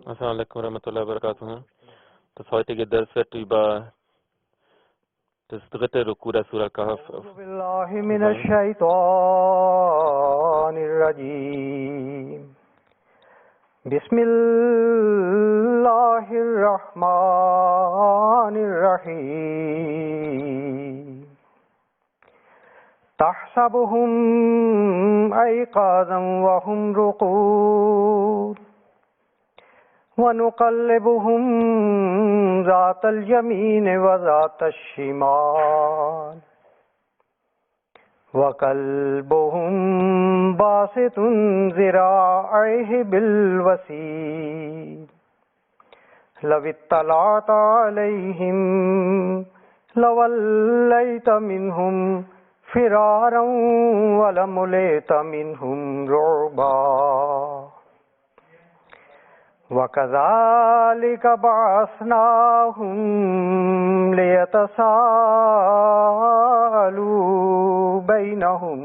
Assalamu alaikum warahmatullahi wabarakatuh. Das heutige Ders wird über das dritte Ruku der Surah Kahf. Bismillahirrahmanirrahim. تحسبهم أيقاظا وهم رقود ونقلبهم ذات اليمين وذات الشمال وكلبهم باسط ذراعيه بالوسيد لو اطلعت عليهم لوليت منهم فرارا ولملئت منهم رعبا وكذلك بعثناهم ليتساءلوا بينهم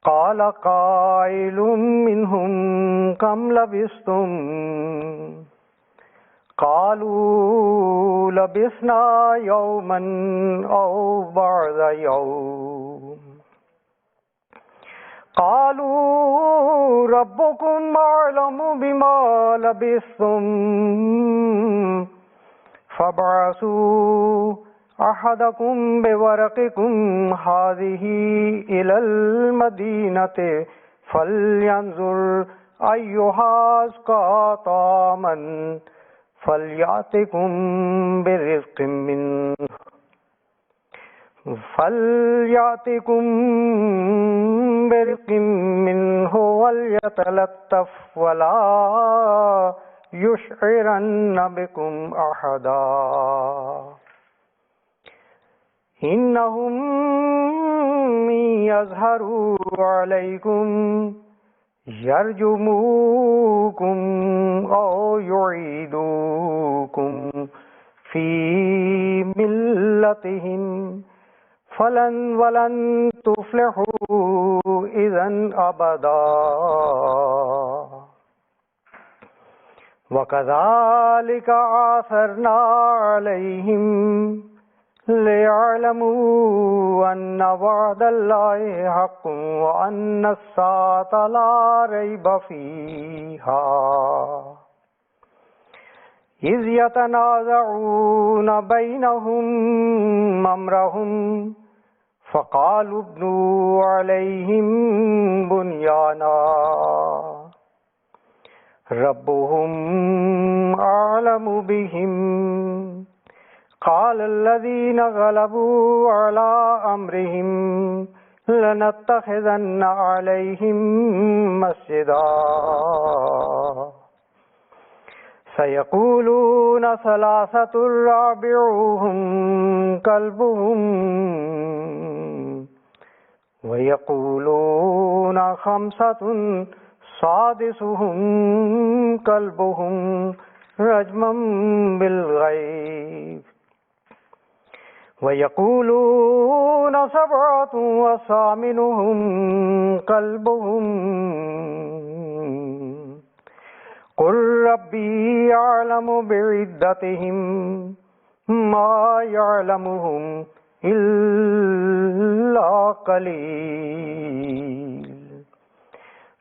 قال قائل منهم كم لبثتم قالوا لبثنا يوما أو بعض يوم قالوا ربكم أعلم بما لبثتم فابعثوا أحدكم بورقكم هذه إلى المدينة فلينظر أيها أزكى طعاما فليأتكم برزق منه وليتلطف ولا يشعرن بكم أحدا إنهم يظهروا عليكم يرجموكم أو يعيدوكم في ملتهم ولن تفلحوا إذا أبدا وكذلك آثرنا عليهم ليعلموا أن وعد الله حق وأن الساعة لا ريب فيها إذ يتنازعون بينهم أمرهم فقالوا ابنوا عليهم بنيانا ربهم أعلم بهم قال الذين غلبوا على أمرهم لنتخذن عليهم مسجدا سيقولون ثلاثة رابعهم كلبهم ويقولون خمسة سادسهم كلبهم رجما بالغيب ويقولون سبعة وثامنهم كلبهم قل ربي يعلم بعدتهم ما يعلمهم إلا قليل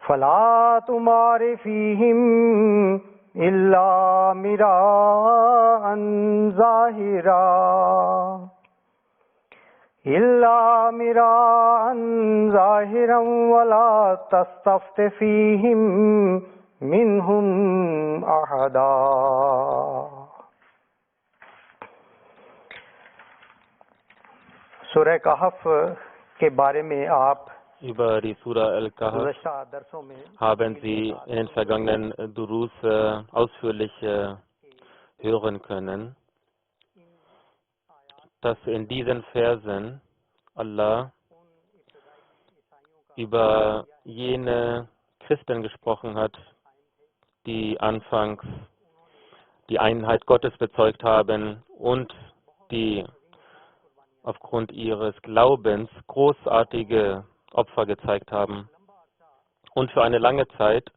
فلا تمار فيهم إلا مراء ظاهرا ولا تستفت فيهم منهم أحدا. سورہ کہف کے بارے میں آپ Über die Surah Al-Kahf haben Sie in den vergangenen Durus ausführlich hören können, dass in diesen Versen Allah über jene Christen gesprochen hat, die anfangs die Einheit Gottes bezeugt haben und die aufgrund ihres Glaubens großartige Opfer gezeigt haben Und für eine lange Zeit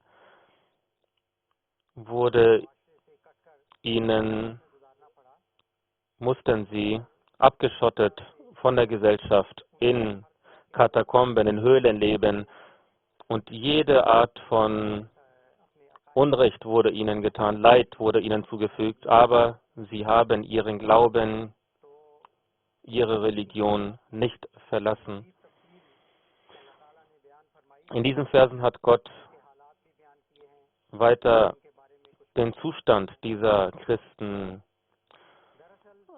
mussten sie abgeschottet von der Gesellschaft in Katakomben, in Höhlen leben und jede Art von Unrecht wurde ihnen getan, Leid wurde ihnen zugefügt, aber sie haben ihren Glauben, ihre Religion nicht verlassen. In diesen Versen hat Gott weiter den Zustand dieser Christen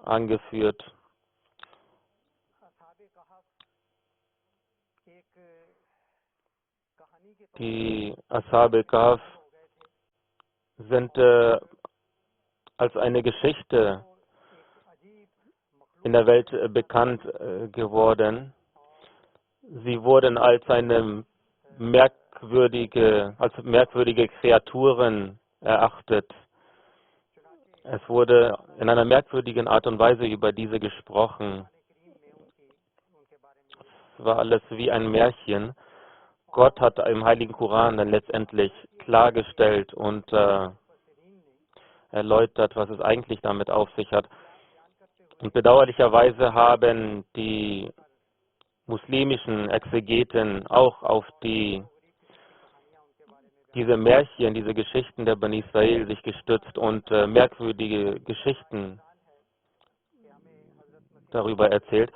angeführt. Die Ashab Kahf sind als eine Geschichte in der Welt bekannt geworden. Sie wurden als merkwürdige Kreaturen erachtet. Es wurde in einer merkwürdigen Art und Weise über diese gesprochen. Es war alles wie ein Märchen. Gott hat im Heiligen Koran dann letztendlich klargestellt und erläutert, was es eigentlich damit auf sich hat. Und bedauerlicherweise haben die muslimischen Exegeten auch auf diese Märchen, diese Geschichten der Bani Israel sich gestützt und merkwürdige Geschichten darüber erzählt.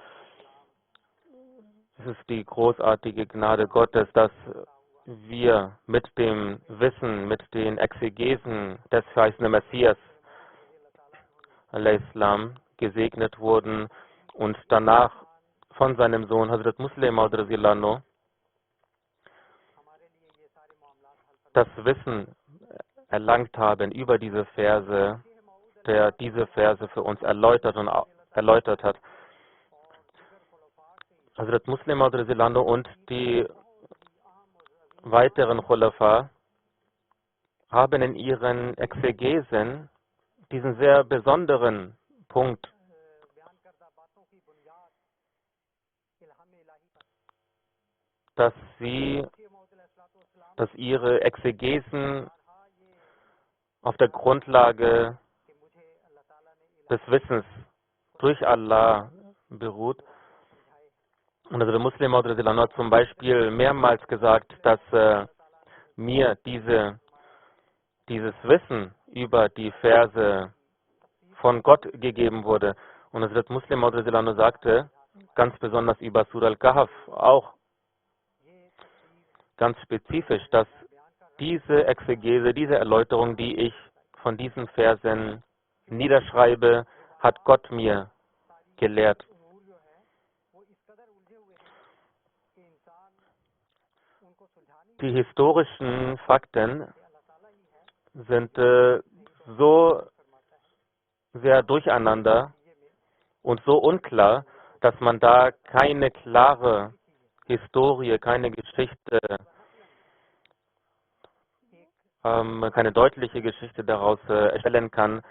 Es ist die großartige Gnade Gottes, dass wir mit dem Wissen, mit den Exegesen des verheißenen Messias al-Islam gesegnet wurden und danach von seinem Sohn Hazrat Muslim Maud das Wissen erlangt haben über diese Verse, der diese Verse für uns erläutert hat. Hazrat Muslim Maud und die weiteren Khulafa haben in ihren Exegesen diesen sehr besonderen Punkt dass ihre Exegesen auf der Grundlage des Wissens durch Allah beruht. Und also der Muslim hat zum Beispiel mehrmals gesagt, dass mir dieses Wissen über die Verse von Gott gegeben wurde. Und also der Muslim sagte, ganz besonders über Surah Al-Kahf, auch ganz spezifisch, dass diese Exegese, diese Erläuterung, die ich von diesen Versen niederschreibe, hat Gott mir gelehrt. Die historischen Fakten sind so sehr durcheinander und so unklar, dass man da keine klare Historie, keine Geschichte, keine deutliche Geschichte daraus erstellen kann.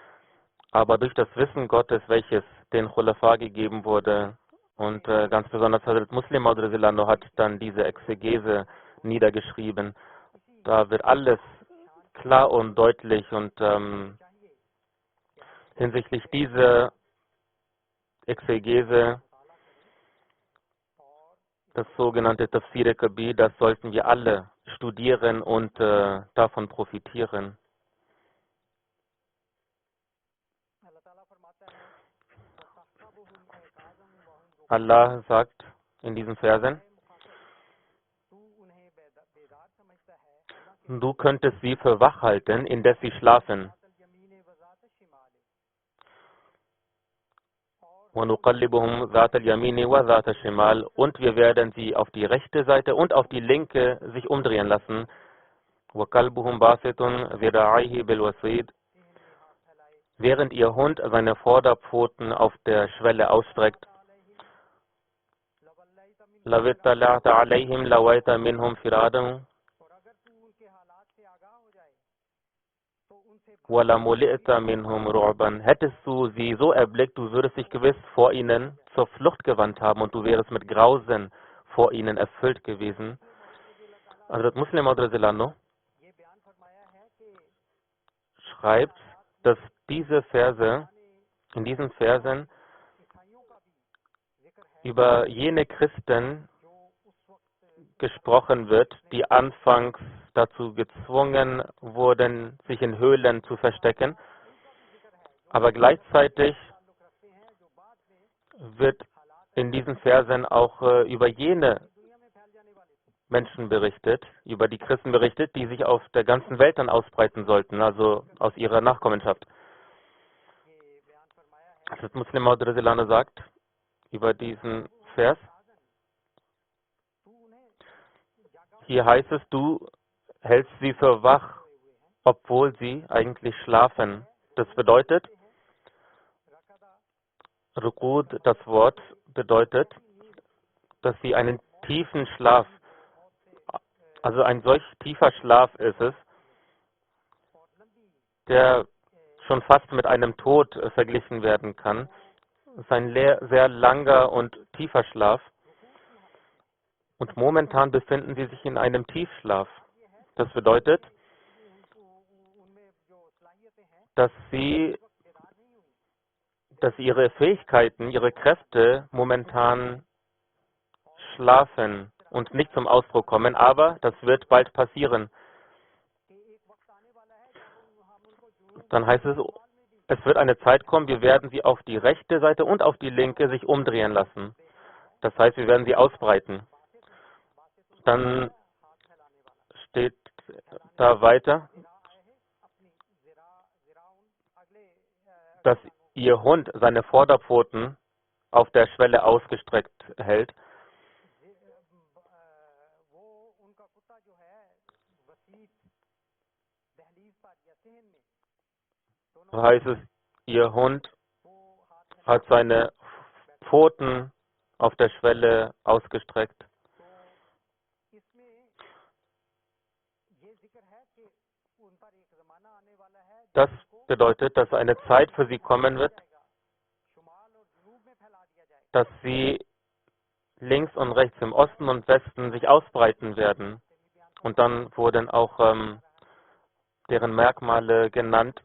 Aber durch das Wissen Gottes, welches den Khulafa gegeben wurde, und ganz besonders Hazrat Muslim Maud hat dann diese Exegese niedergeschrieben. Da wird alles klar und deutlich und hinsichtlich dieser Exegese, das sogenannte Tafsir Kabir, das sollten wir alle studieren und davon profitieren. Allah sagt in diesen Versen, du könntest sie für wach halten, indes sie schlafen. Und wir werden sie auf die rechte Seite und auf die linke sich umdrehen lassen. Während ihr Hund seine Vorderpfoten auf der Schwelle ausstreckt. Hättest du sie so erblickt, du würdest dich gewiss vor ihnen zur Flucht gewandt haben und du wärest mit Grausen vor ihnen erfüllt gewesen. Hazrat Muslim Maud schreibt, dass diese Verse, in diesen Versen über jene Christen gesprochen wird, die anfangs dazu gezwungen wurden, sich in Höhlen zu verstecken. Aber gleichzeitig wird in diesen Versen auch über jene Menschen berichtet, über die Christen berichtet, die sich auf der ganzen Welt dann ausbreiten sollten, also aus ihrer Nachkommenschaft. Das Muslim Maud sagt über diesen Vers, hier heißt es, du hältst sie für wach, obwohl sie eigentlich schlafen. Das bedeutet, Rukud, das Wort, bedeutet, dass sie einen tiefen Schlaf, also ein solch tiefer Schlaf ist es, der schon fast mit einem Tod verglichen werden kann. Es ist ein sehr langer und tiefer Schlaf. Und momentan befinden sie sich in einem Tiefschlaf. Das bedeutet, dass ihre Fähigkeiten, ihre Kräfte momentan schlafen und nicht zum Ausdruck kommen, aber das wird bald passieren. Dann heißt es, es wird eine Zeit kommen, wir werden sie auf die rechte Seite und auf die linke sich umdrehen lassen. Das heißt, wir werden sie ausbreiten. Dann steht da weiter, dass ihr Hund seine Vorderpfoten auf der Schwelle ausgestreckt hält. So heißt es, ihr Hund hat seine Pfoten auf der Schwelle ausgestreckt. Das bedeutet, dass eine Zeit für sie kommen wird, dass sie links und rechts im Osten und Westen sich ausbreiten werden. Und dann wurden auch deren Merkmale genannt,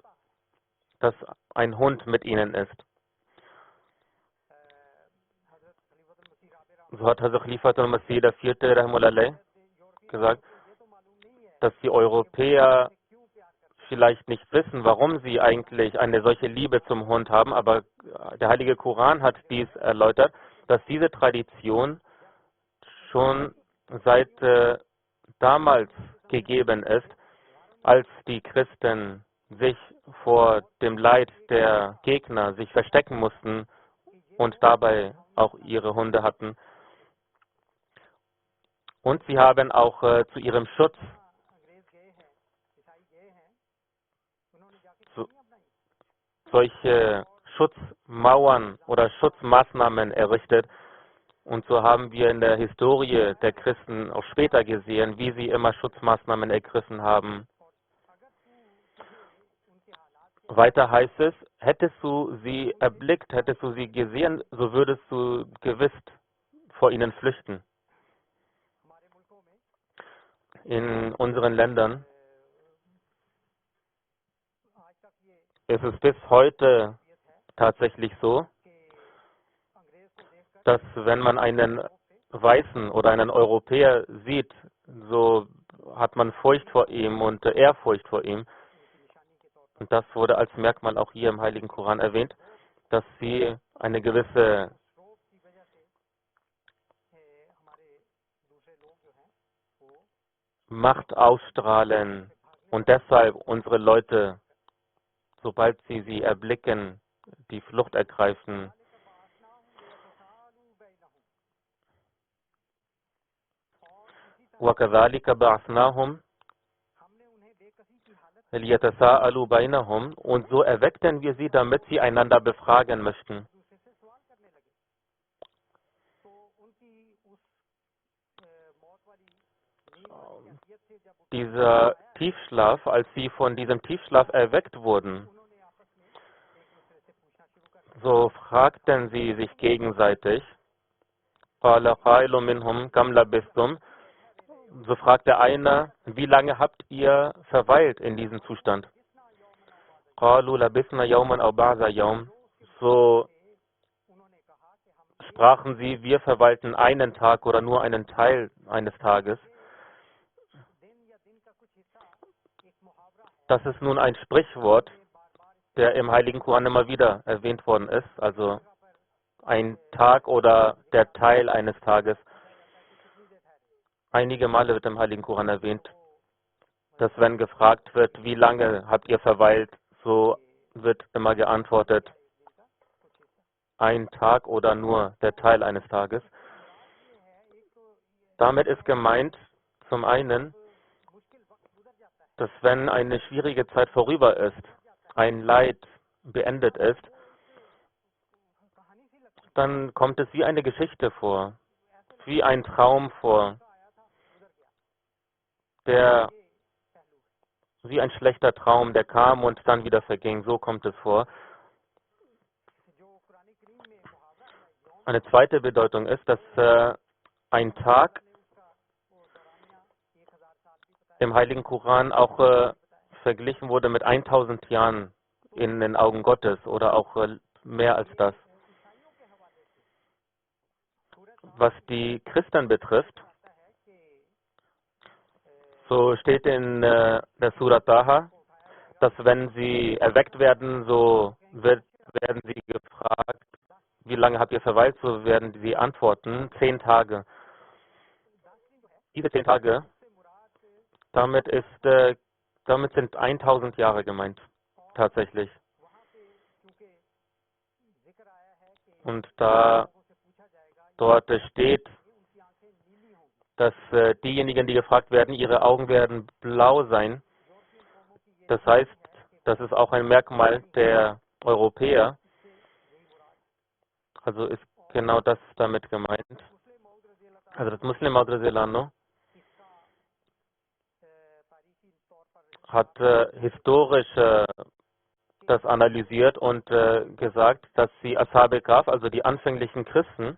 dass ein Hund mit ihnen ist. So hat Hazrat Khalifat al-Masih IV. Rahimahullah gesagt, dass die Europäer vielleicht nicht wissen, warum sie eigentlich eine solche Liebe zum Hund haben, aber der Heilige Koran hat dies erläutert, dass diese Tradition schon seit damals gegeben ist, als die Christen sich vor dem Leid der Gegner sich verstecken mussten und dabei auch ihre Hunde hatten. Und sie haben auch zu ihrem Schutz solche Schutzmauern oder Schutzmaßnahmen errichtet. Und so haben wir in der Historie der Christen auch später gesehen, wie sie immer Schutzmaßnahmen ergriffen haben. Weiter heißt es, hättest du sie erblickt, hättest du sie gesehen, so würdest du gewiss vor ihnen flüchten. In unseren Ländern ist es bis heute tatsächlich so, dass wenn man einen Weißen oder einen Europäer sieht, so hat man Furcht vor ihm und Ehrfurcht vor ihm. Und das wurde als Merkmal auch hier im Heiligen Koran erwähnt, dass sie eine gewisse Macht ausstrahlen und deshalb unsere Leute, sobald sie erblicken, die Flucht ergreifen. وَكَذَلِكَ بَعَثْنَاهُمْ لِيَتَسَاءَلُوا بَيْنَهُمْ und so erweckten wir sie, damit sie einander befragen möchten. Dieser Tiefschlaf, als sie von diesem Tiefschlaf erweckt wurden, so fragten sie sich gegenseitig, قَالَ قَائِلٌ مِّنْهُمْ كَمْ لَبِثْتُمْ So fragt der eine, wie lange habt ihr verweilt in diesem Zustand? قَالُوا لَبِثْنَا يَوْمًا أَوْ بَعْضَ يَوْمٍ. So sprachen sie, wir verweilten einen Tag oder nur einen Teil eines Tages. Das ist nun ein Sprichwort, der im Heiligen Koran immer wieder erwähnt worden ist, also ein Tag oder der Teil eines Tages. Einige Male wird im Heiligen Koran erwähnt, dass wenn gefragt wird, wie lange habt ihr verweilt, so wird immer geantwortet, ein Tag oder nur der Teil eines Tages. Damit ist gemeint, zum einen, dass wenn eine schwierige Zeit vorüber ist, ein Leid beendet ist, dann kommt es wie eine Geschichte vor, wie ein Traum vor, der wie ein schlechter Traum, der kam und dann wieder verging. So kommt es vor. Eine zweite Bedeutung ist, dass ein Tag im Heiligen Koran auch verglichen wurde mit 1000 Jahren in den Augen Gottes oder auch mehr als das. Was die Christen betrifft, so steht in der Surah Taha, dass wenn sie erweckt werden, so werden sie gefragt, wie lange habt ihr verweilt, so werden sie antworten, 10 Tage. Diese 10 Tage, damit sind 1000 Jahre gemeint, tatsächlich. Und da dort steht, dass diejenigen, die gefragt werden, ihre Augen werden blau sein. Das heißt, das ist auch ein Merkmal der Europäer. Also ist genau das damit gemeint. Also das Muslim Maud Radhiyallahu hat historisch das analysiert und gesagt, dass die Ashab Kahf, also die anfänglichen Christen,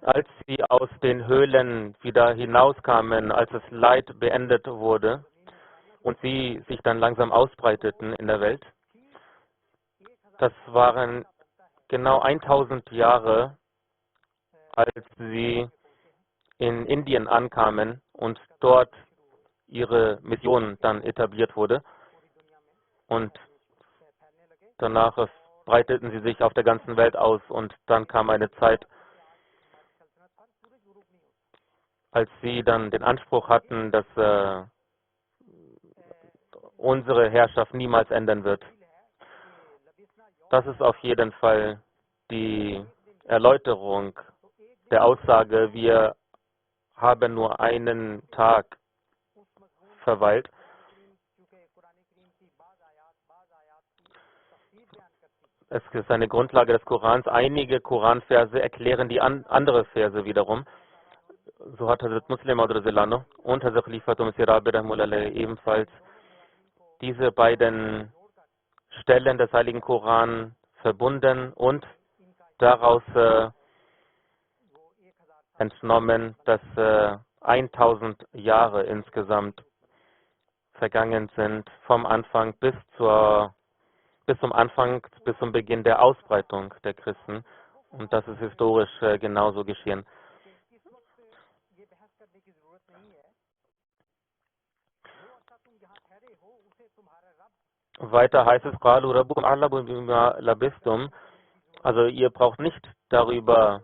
als sie aus den Höhlen wieder hinauskamen, als das Leid beendet wurde und sie sich dann langsam ausbreiteten in der Welt, das waren genau 1000 Jahre, als sie in Indien ankamen und dort ihre Mission dann etabliert wurde. Und danach breiteten sie sich auf der ganzen Welt aus und dann kam eine Zeit, als sie dann den Anspruch hatten, dass unsere Herrschaft niemals ändern wird. Das ist auf jeden Fall die Erläuterung der Aussage, wir haben nur einen Tag verweilt. Es ist eine Grundlage des Korans. Einige Koranverse erklären die andere Verse wiederum. So hat Hazrat Muslim Maud Radhiyallahu und Hazrat Khalifatul Masih Rabi Rahimahullah ebenfalls diese beiden Stellen des Heiligen Koran verbunden und daraus entnommen, dass 1000 Jahre insgesamt vergangen sind, vom Anfang bis zum Beginn der Ausbreitung der Christen. Und das ist historisch genauso geschehen. Weiter heißt es, قَالُوا رَبُّكُمْ أَعْلَمُ بِمَا لَبِثْتُمْ. Also ihr braucht nicht darüber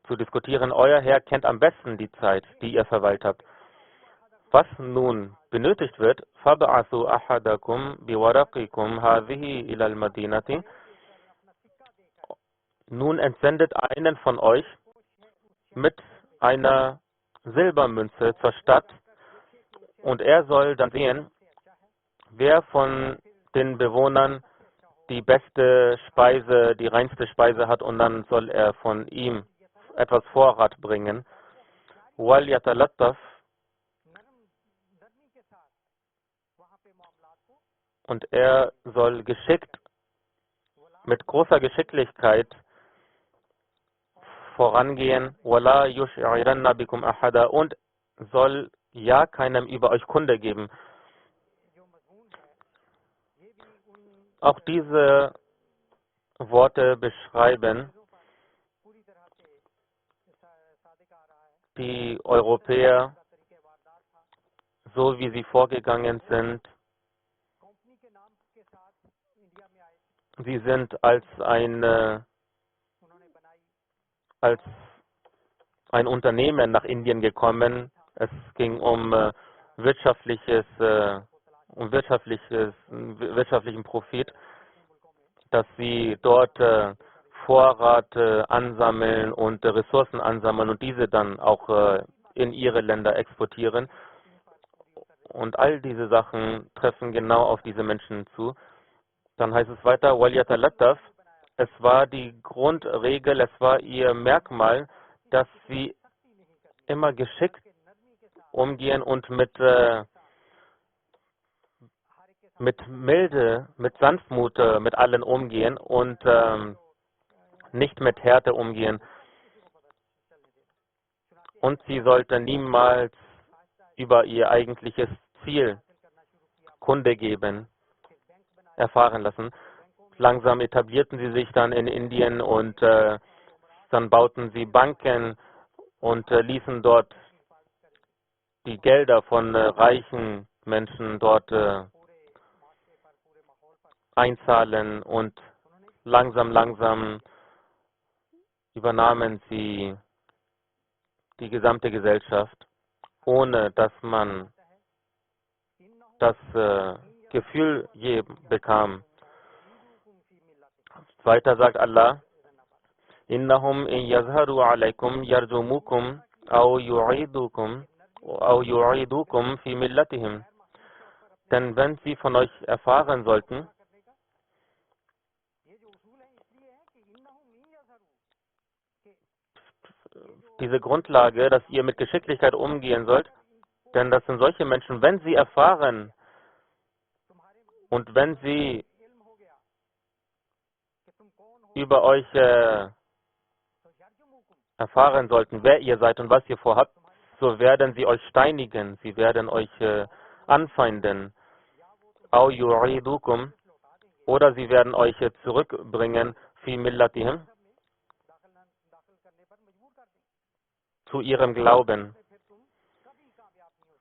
zu diskutieren. Euer Herr kennt am besten die Zeit, die ihr verweilt habt. Was nun benötigt wird, فَبَعَثُوا أَحَدَكُمْ بِوَرَقِكُمْ هَذِهِ إِلَى الْمَدِينَةِ. Nun entsendet einen von euch mit einer Silbermünze zur Stadt und er soll dann sehen, wer von den Bewohnern die beste Speise, die reinste Speise hat, und dann soll er von ihm etwas Vorrat bringen. وَلْيَتَلَطَّفْ. Und er soll geschickt, mit großer Geschicklichkeit vorangehen. وَلَا يُشْعِرَنَّ بِكُمْ أَحَدًا. Und soll ja keinem über euch Kunde geben. Auch diese Worte beschreiben die Europäer, so wie sie vorgegangen sind. Sie sind als ein Unternehmen nach Indien gekommen. Es ging um wirtschaftlichen Profit, dass sie dort Vorrat ansammeln und Ressourcen ansammeln und diese dann auch in ihre Länder exportieren. Und all diese Sachen treffen genau auf diese Menschen zu. Dann heißt es weiter, وَلْيَتَلَطَّفْ. Es war die Grundregel, es war ihr Merkmal, dass sie immer geschickt umgehen und mit Milde, mit Sanftmut mit allen umgehen und nicht mit Härte umgehen. Und sie sollte niemals über ihr eigentliches Ziel Kunde geben, erfahren lassen. Langsam etablierten sie sich dann in Indien und dann bauten sie Banken und ließen dort die Gelder von reichen Menschen dort einzahlen und langsam übernahmen sie die gesamte Gesellschaft, ohne dass man das Gefühl je bekam. Weiter sagt Allah, Innahum in yazharu alaykum yarjumukum aw yu'idukum fi millatihim. Denn wenn sie von euch erfahren sollten, diese Grundlage, dass ihr mit Geschicklichkeit umgehen sollt, denn das sind solche Menschen, wenn sie erfahren und wenn sie über euch erfahren sollten, wer ihr seid und was ihr vorhabt, so werden sie euch steinigen, sie werden euch anfeinden. Au yu'idukum, oder sie werden euch zurückbringen, fi millatihim, zu ihrem Glauben.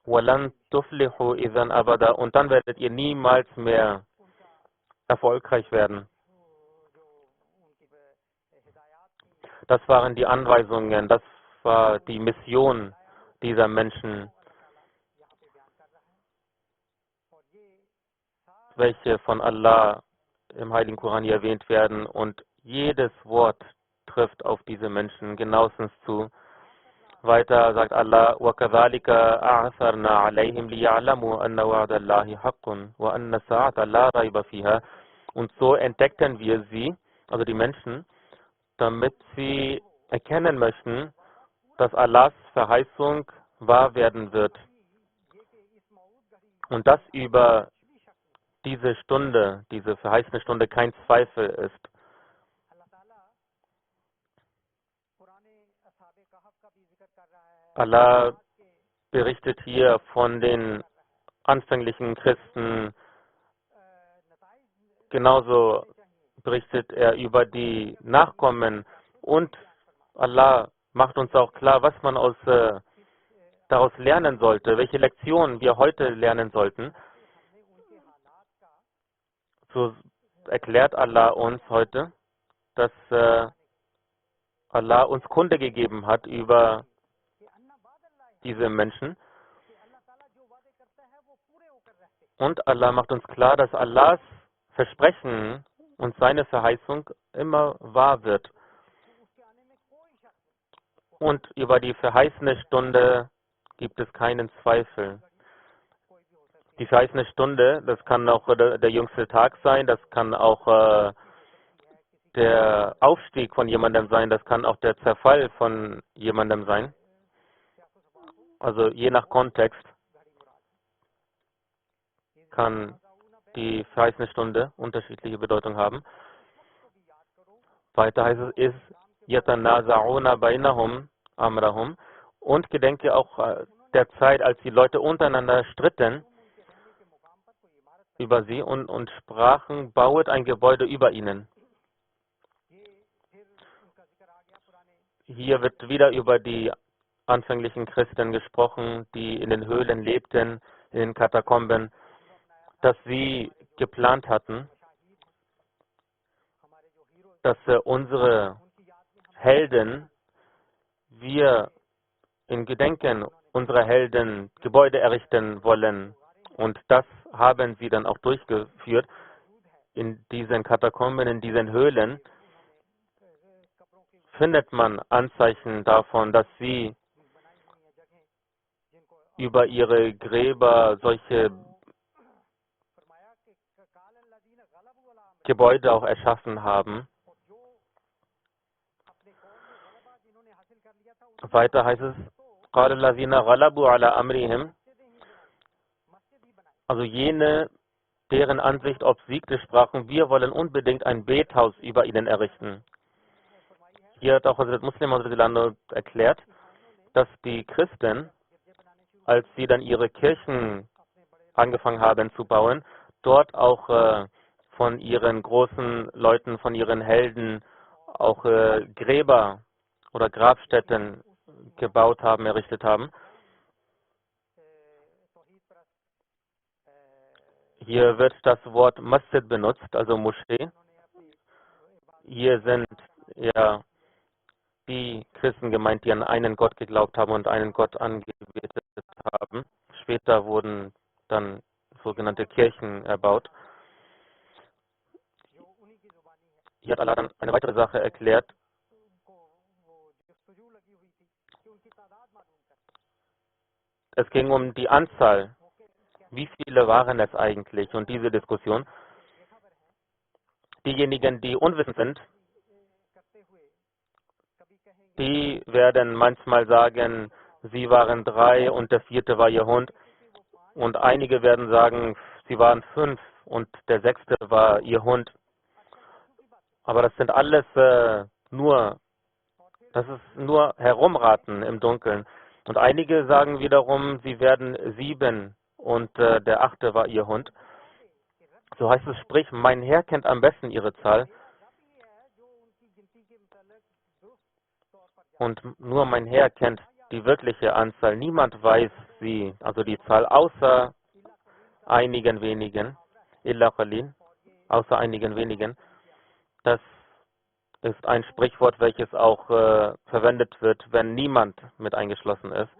Walan tuflihu idhan abada, und dann werdet ihr niemals mehr erfolgreich werden. Das waren die Anweisungen, das war die Mission dieser Menschen, welche von Allah im Heiligen Koran hier erwähnt werden, und jedes Wort trifft auf diese Menschen genauestens zu. Weiter sagt Allah, وَكَذَلِكَ أَعْثَرْنَا عَلَيْهِمْ لِيَعْلَمُوا أَنَّ وَعْدَ اللَّهِ حَقٌّ وَأَنَّ السَّاعَةَ لَا رَيْبَ فِيهَا. Und so entdeckten wir sie, also die Menschen, damit sie erkennen möchten, dass Allahs Verheißung wahr werden wird. Und dass über diese Stunde, diese verheißene Stunde, kein Zweifel ist. Allah berichtet hier von den anfänglichen Christen, genauso berichtet er über die Nachkommen, und Allah macht uns auch klar, was man daraus lernen sollte, welche Lektionen wir heute lernen sollten. So erklärt Allah uns heute, dass Allah uns Kunde gegeben hat über diese Menschen. Und Allah macht uns klar, dass Allahs Versprechen und seine Verheißung immer wahr wird. Und über die verheißene Stunde gibt es keinen Zweifel. Die verheißene Stunde, das kann auch der jüngste Tag sein, das kann auch der Aufstieg von jemandem sein, das kann auch der Zerfall von jemandem sein. Also je nach Kontext kann die verheißene Stunde unterschiedliche Bedeutung haben. Weiter heißt es, ist yatanaza'una bainahum amrahum, und gedenke auch der Zeit, als die Leute untereinander stritten über sie und sprachen, bauet ein Gebäude über ihnen. Hier wird wieder über die anfänglichen Christen gesprochen, die in den Höhlen lebten, in den Katakomben, dass sie geplant hatten, dass unsere Helden, wir in Gedenken unserer Helden Gebäude errichten wollen. Und das haben sie dann auch durchgeführt in diesen Katakomben, in diesen Höhlen. Findet man Anzeichen davon, dass sie über ihre Gräber solche Gebäude auch erschaffen haben. Weiter heißt es, قَالَ الَّذِينَ غَلَبُوا عَلَى أَمْرِهِمْ, also jene, deren Ansicht obsiegte, sprachen, wir wollen unbedingt ein Bethaus über ihnen errichten. Hier hat auch Hazrat Muslim erklärt, dass die Christen, als sie dann ihre Kirchen angefangen haben zu bauen, dort auch von ihren großen Leuten, von ihren Helden auch Gräber oder Grabstätten gebaut haben, errichtet haben. Hier wird das Wort Masjid benutzt, also Moschee. Hier sind ja die Christen gemeint, die an einen Gott geglaubt haben und einen Gott angebetet haben. Später wurden dann sogenannte Kirchen erbaut. Hier hat Allah dann eine weitere Sache erklärt. Es ging um die Anzahl. Wie viele waren es eigentlich? Und diese Diskussion. Diejenigen, die unwissend sind, die werden manchmal sagen, sie waren 3 und der 4. war ihr Hund. Und einige werden sagen, sie waren 5 und der 6. war ihr Hund. Aber das sind alles das ist nur Herumraten im Dunkeln. Und einige sagen wiederum, sie werden 7 und der 8. war ihr Hund. So heißt es, sprich, mein Herr kennt am besten ihre Zahl. Und nur mein Herr kennt die wirkliche Anzahl. Niemand weiß sie, also die Zahl, außer einigen wenigen. Illa qalil, außer einigen wenigen. Das ist ein Sprichwort, welches auch verwendet wird, wenn niemand mit eingeschlossen ist.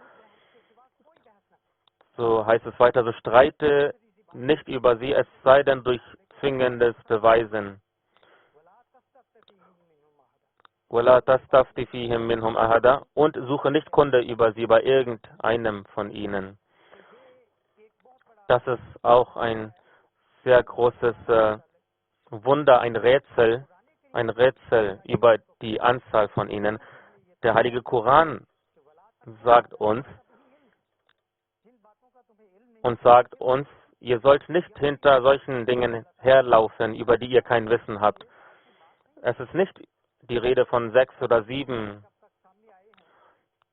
So heißt es weiter, so streite nicht über sie, es sei denn durch zwingendes Beweisen. وَلَا تَسْتَفْتِ فِيهِمْ مِنْهُمْ أَحَدًا, und suche nicht Kunde über sie bei irgendeinem von ihnen. Das ist auch ein sehr großes Wunder, ein Rätsel über die Anzahl von ihnen. Der Heilige Koran sagt uns, ihr sollt nicht hinter solchen Dingen herlaufen, über die ihr kein Wissen habt. Es ist nicht die Rede von 6 oder 7.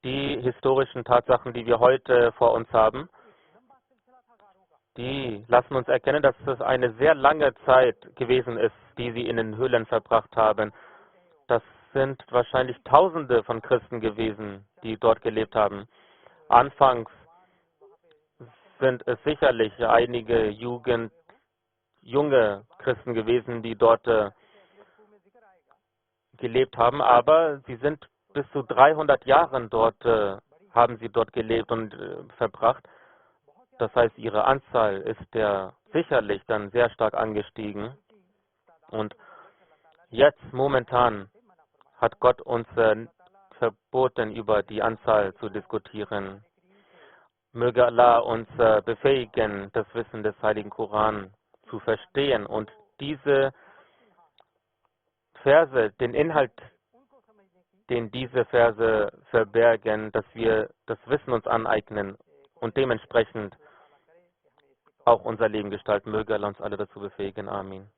Die historischen Tatsachen, die wir heute vor uns haben, die lassen uns erkennen, dass es eine sehr lange Zeit gewesen ist, die sie in den Höhlen verbracht haben. Das sind wahrscheinlich Tausende von Christen gewesen, die dort gelebt haben. Anfangs sind es sicherlich einige junge Christen gewesen, die dort gelebt haben, aber sie sind bis zu 300 Jahren haben sie dort gelebt und verbracht. Das heißt, ihre Anzahl ist ja sicherlich dann sehr stark angestiegen. Und jetzt momentan hat Gott uns verboten, über die Anzahl zu diskutieren. Möge Allah uns befähigen, das Wissen des Heiligen Koran zu verstehen und diese Verse, den Inhalt, den diese Verse verbergen, dass wir das Wissen uns aneignen und dementsprechend auch unser Leben gestalten. Möge Allah uns alle dazu befähigen. Amin.